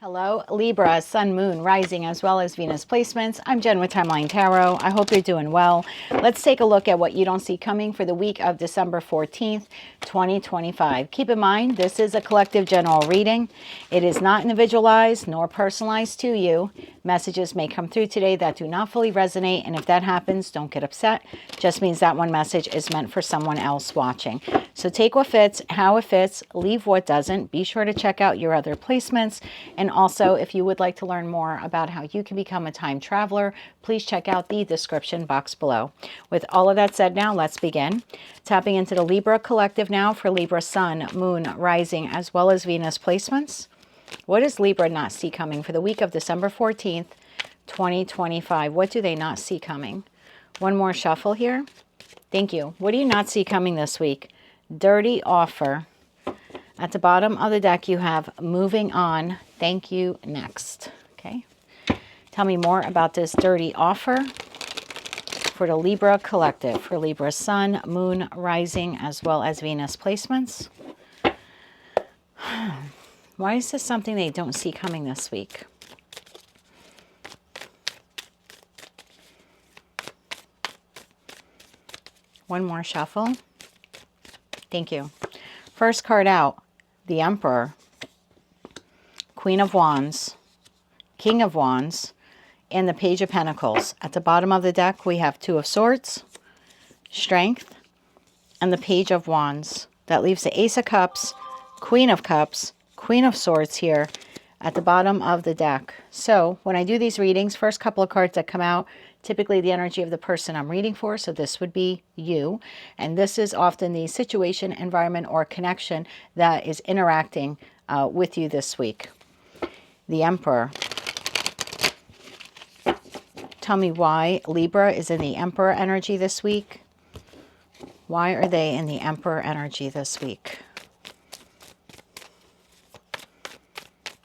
Hello, Libra, Sun, Moon, Rising, as well as Venus placements. I'm Jen with Timeline Tarot. I hope you're doing well. Let's take a look at what you don't see coming for the week of December 14th, 2025. Keep in mind, this is a collective general reading. It is not individualized nor personalized to you. Messages may come through today that do not fully resonate, and if that happens, don't get upset. Just means that one message is meant for someone else watching. So take what fits, how it fits, leave what doesn't. Be sure to check out your other placements. And also, if you would like to learn more about how you can become a time traveler, please check out the description box below. With all of that said, now let's begin. Tapping into the Libra collective now for Libra Sun, Moon, Rising, as well as Venus placements. What does Libra not see coming for the week of December 14th, 2025? What do they not see coming? One more shuffle here. Thank you. What do you not see coming this week? Dirty offer. At the bottom of the deck, you have moving on. Thank you. Next. Okay. Tell me more about this dirty offer for the Libra collective, for Libra Sun, Moon, Rising, as well as Venus placements. Why is this something they don't see coming this week? One more shuffle. Thank you. First card out, the Emperor, Queen of Wands, King of Wands, and the Page of Pentacles. At the bottom of the deck, we have Two of Swords, Strength, and the Page of Wands. That leaves the Ace of Cups, Queen of Cups, Queen of Swords here at the bottom of the deck. So when I do these readings, first couple of cards that come out, typically the energy of the person I'm reading for. So this would be you. And this is often the situation, environment, or connection that is interacting with you this week. The Emperor. Tell me why Libra is in the Emperor energy this week. Why are they in the Emperor energy this week?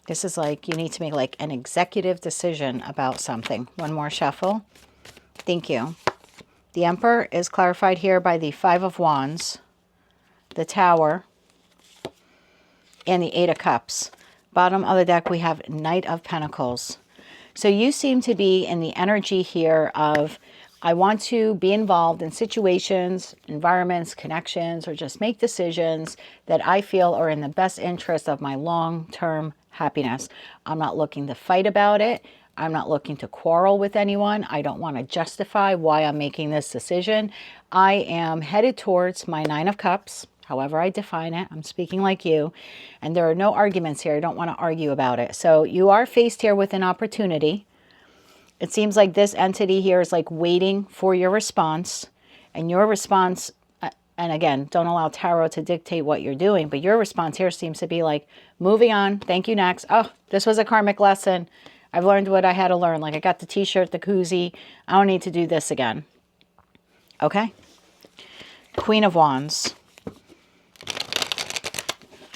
This is like you need to make like an executive decision about something. One more shuffle. Thank you. The Emperor is clarified here by the Five of Wands, the Tower, and the Eight of Cups. Bottom of the deck, we have Knight of Pentacles. So you seem to be in the energy here of, I want to be involved in situations, environments, connections, or just make decisions that I feel are in the best interest of my long-term happiness. I'm not looking to fight about it. I'm not looking to quarrel with anyone. I don't want to justify why I'm making this decision. I am headed towards my Nine of Cups, however I define it. I'm speaking like you. And there are no arguments here. I don't want to argue about it. So you are faced here with an opportunity. It seems like this entity here is like waiting for your response. And your response, and again, don't allow tarot to dictate what you're doing, but your response here seems to be like, moving on, thank you, next. Oh, this was a karmic lesson. I've learned what I had to learn. Like I got the t-shirt, the koozie. I don't need to do this again. Okay. Queen of Wands.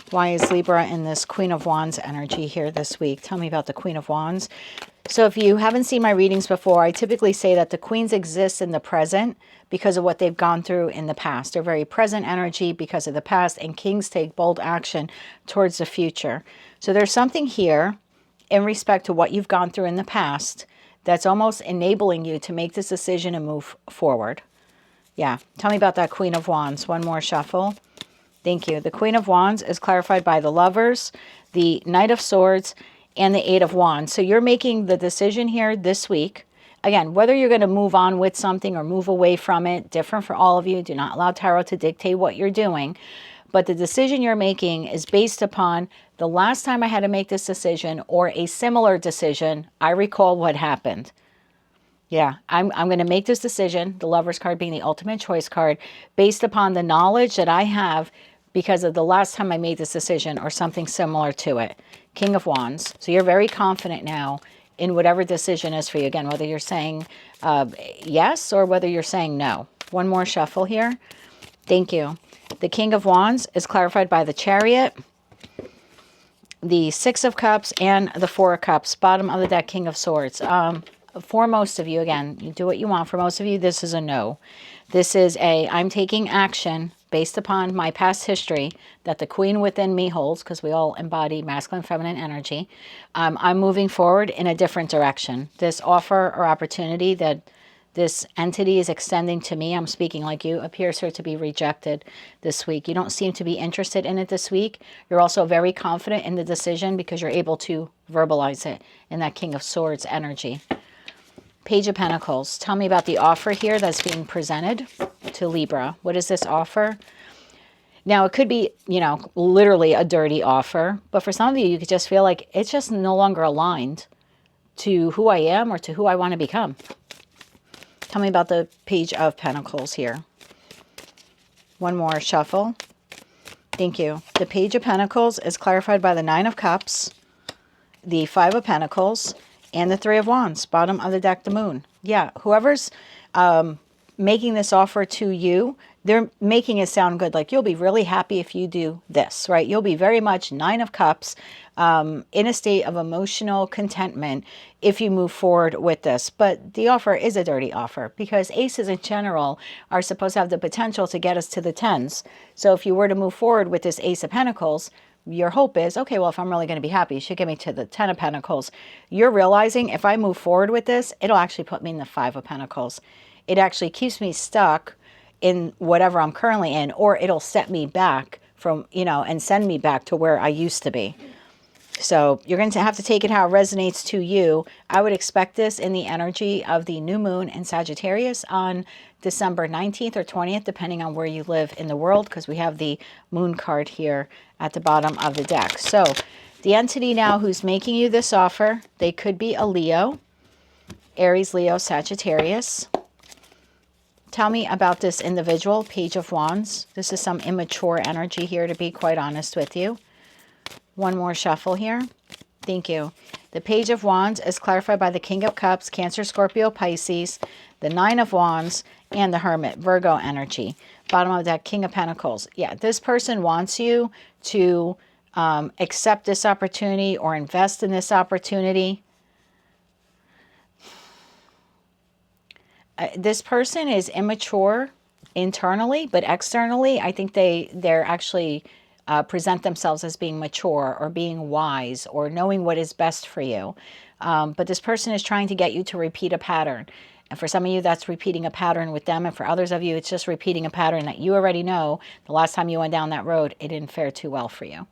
Why is Libra in this Queen of Wands energy here this week? Tell me about the Queen of Wands. So if you haven't seen my readings before, I typically say that the queens exist in the present because of what they've gone through in the past. They're very present energy because of the past, and kings take bold action towards the future. So there's something here in respect to what you've gone through in the past that's almost enabling you to make this decision and move forward. Yeah, tell me about that Queen of Wands. One more shuffle. Thank you. The Queen of Wands is clarified by the Lovers, the Knight of Swords, and the Eight of Wands. So you're making the decision here this week. Again, whether you're going to move on with something or move away from it, different for all of you. Do not allow tarot to dictate what you're doing. But the decision you're making is based upon the last time I had to make this decision or a similar decision. I recall what happened. Yeah, I'm going to make this decision, the Lover's card being the ultimate choice card, based upon the knowledge that I have because of the last time I made this decision or something similar to it. King of Wands. So you're very confident now in whatever decision is for you. Again, whether you're saying yes or whether you're saying no. One more shuffle here. Thank you. The King of Wands is clarified by the Chariot, the Six of Cups, and the Four of Cups. Bottom of the deck, King of Swords. For most of you, again, you do what you want. For most of you, this is a no. This is a, I'm taking action based upon my past history that the queen within me holds, because we all embody masculine, feminine energy. I'm moving forward in a different direction. This offer or opportunity that this entity is extending to me, I'm speaking like you, appears here to be rejected this week. You don't seem to be interested in it this week. You're also very confident in the decision because you're able to verbalize it in that King of Swords energy. Page of Pentacles. Tell me about the offer here that's being presented to Libra. What is this offer? Now, it could be, you know, literally a dirty offer. But for some of you, you could just feel like it's just no longer aligned to who I am or to who I want to become. Tell me about the Page of Pentacles here. One more shuffle. Thank you. The Page of Pentacles is clarified by the Nine of Cups, the Five of Pentacles, and the Three of Wands, bottom of the deck, the Moon. Yeah, whoever's making this offer to you, they're making it sound good. Like, you'll be really happy if you do this, right? You'll be very much Nine of Cups, in a state of emotional contentment if you move forward with this. But the offer is a dirty offer because aces in general are supposed to have the potential to get us to the tens. So if you were to move forward with this Ace of Pentacles, your hope is, okay, well, if I'm really going to be happy, you should get me to the Ten of Pentacles. You're realizing if I move forward with this, it'll actually put me in the Five of Pentacles. It actually keeps me stuck in whatever I'm currently in, or it'll set me back from, you know, and send me back to where I used to be. So you're going to have to take it how it resonates to you. I would expect this in the energy of the new moon in Sagittarius on December 19th or 20th, depending on where you live in the world, because we have the moon card here at the bottom of the deck. So the entity now who's making you this offer, they could be a Leo, Aries, Leo, Sagittarius. Tell me about this individual, Page of Wands. This is some immature energy here, to be quite honest with you. One more shuffle here. Thank you. The Page of Wands is clarified by the King of Cups, Cancer, Scorpio, Pisces, the Nine of Wands, and the Hermit, Virgo energy. Bottom of that, King of Pentacles. Yeah, this person wants you to accept this opportunity or invest in this opportunity. This person is immature internally, but externally, I think they're actually present themselves as being mature or being wise or knowing what is best for you. But this person is trying to get you to repeat a pattern. And for some of you, that's repeating a pattern with them. And for others of you, it's just repeating a pattern that you already know the last time you went down that road, it didn't fare too well for you.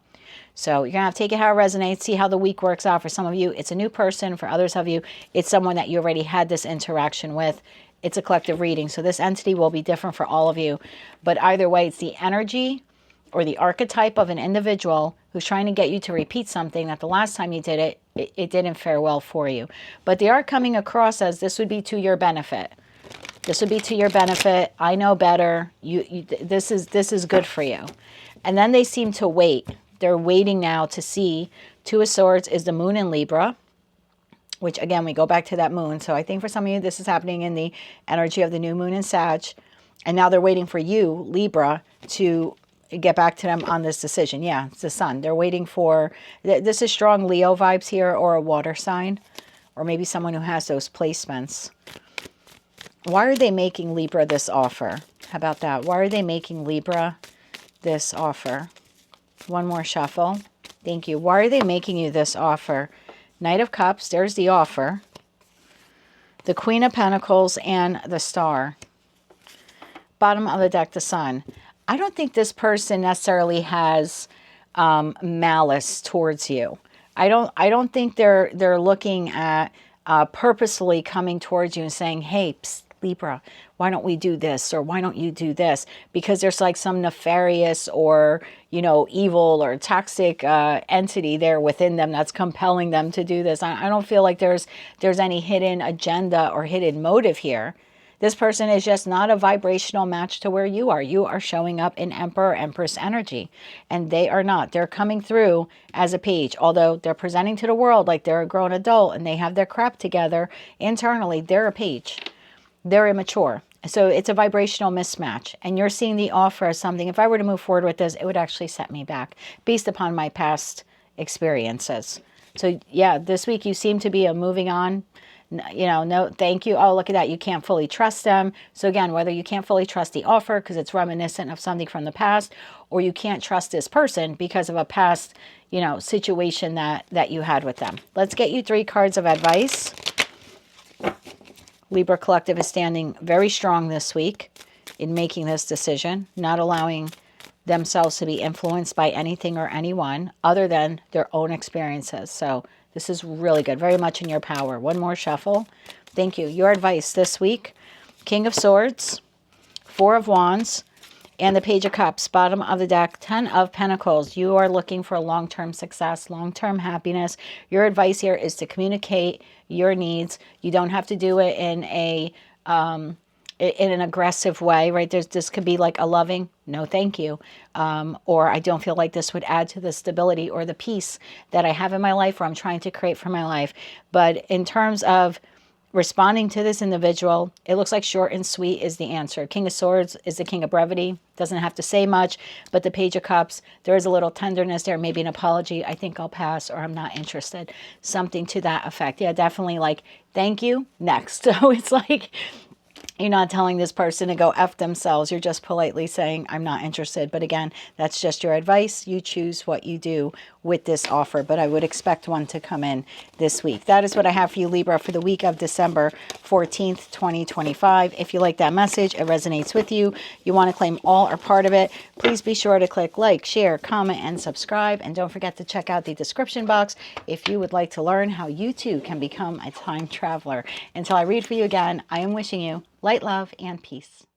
So you're going to have to take it how it resonates, see how the week works out. For some of you, it's a new person. For others of you, it's someone that you already had this interaction with. It's a collective reading. So this entity will be different for all of you. But either way, it's the energy or the archetype of an individual who's trying to get you to repeat something that the last time you did it didn't fare well for you. But they are coming across as this would be to your benefit. This would be to your benefit. I know better. This is good for you. And then they seem to wait. They're waiting now to see. Two of Swords is the moon in Libra, which again, we go back to that moon. So I think for some of you, this is happening in the energy of the new moon in Sag. And now they're waiting for you, Libra, to get back to them on this decision. Yeah, it's the sun. They're waiting for, this is strong Leo vibes here, or a water sign, or maybe someone who has those placements. Why are they making Libra this offer? How about that? Why are they making Libra this offer? One more shuffle. Thank you. Why are they making you this offer? Knight of Cups, there's the offer. The Queen of Pentacles and the Star. Bottom of the deck, the Sun. I don't think this person necessarily has malice towards you. I don't think they're looking at purposefully coming towards you and saying, hey, psst, Libra, why don't we do this? Or why don't you do this? Because there's like some nefarious or, you know, evil or toxic entity there within them that's compelling them to do this. I don't feel like there's any hidden agenda or hidden motive here. This person is just not a vibrational match to where you are. You are showing up in Emperor, Empress energy, and they are not. They're coming through as a page, although they're presenting to the world like they're a grown adult and they have their crap together. Internally, they're a page. They're immature. So it's a vibrational mismatch, and you're seeing the offer as something. If I were to move forward with this, it would actually set me back based upon my past experiences. So yeah, this week you seem to be moving on You know, no, thank you. Oh, look at that. You can't fully trust them. So again, whether you can't fully trust the offer because it's reminiscent of something from the past, or you can't trust this person because of a past, you know, situation that you had with them. Let's get you 3 cards of advice. Libra Collective is standing very strong this week in making this decision, not allowing themselves to be influenced by anything or anyone other than their own experiences. So this is really good, very much in your power. One more shuffle. Thank you. Your advice this week, King of Swords, 4 of Wands, and the Page of Cups, bottom of the deck, 10 of Pentacles. You are looking for long-term success, long-term happiness. Your advice here is to communicate your needs. You don't have to do it in an aggressive way, right? This could be like a loving, no thank you, or I don't feel like this would add to the stability or the peace that I have in my life or I'm trying to create for my life. But in terms of responding to this individual, it looks like short and sweet is the answer. King of Swords is the king of brevity, doesn't have to say much, but the Page of Cups, there is a little tenderness there, maybe an apology, I think I'll pass, or I'm not interested, something to that effect. Yeah, definitely like, thank you, next. So it's like, you're not telling this person to go F themselves. You're just politely saying, I'm not interested. But again, that's just your advice. You choose what you do with this offer. But I would expect one to come in this week. That is what I have for you, Libra, for the week of December 14th, 2025. If you like that message, it resonates with you, you want to claim all or part of it, please be sure to click like, share, comment, and subscribe. And don't forget to check out the description box if you would like to learn how you too can become a time traveler. Until I read for you again, I am wishing you light, love, and peace.